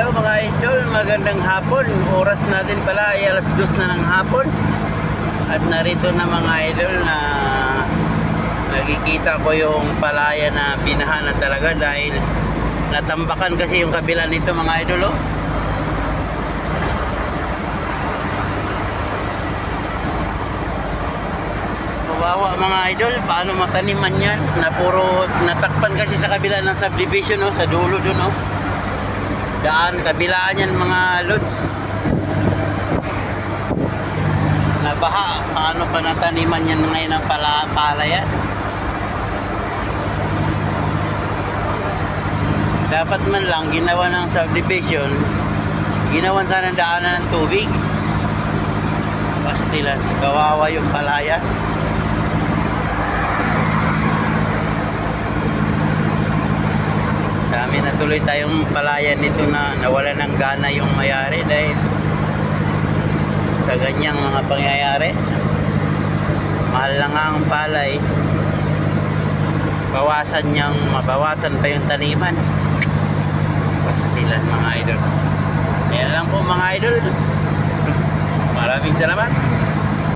Hello mga idol, magandang hapon. Oras natin pala ay alas 2 na ng hapon. At narito na mga idol na nakikita ko yung palaya na binaha na talaga dahil natambakan kasi yung kabila nito mga idol. Oh. Kawawa mga idol, paano mataniman yan? Na puro natakpan kasi sa kabila ng subdivision, oh, sa dulo dun. Oh. Daan, kabilaan yan mga lods. Nabaha, paano pa nataniman yan ngayon ng pala yan? Dapat man lang ginawa ng subdivision, ginawan sana ng daanan ng tubig. Pastilan, kawawa yung palaya. Dami na tuloy tayong palaya nito na nawala ng gana yung mayari dahil sa ganyang mga pangyayari. Mahal na nga ang palay, mabawasan pa yung taniman. Pastilan mga idol. Yan lang po mga idol. Maraming salamat.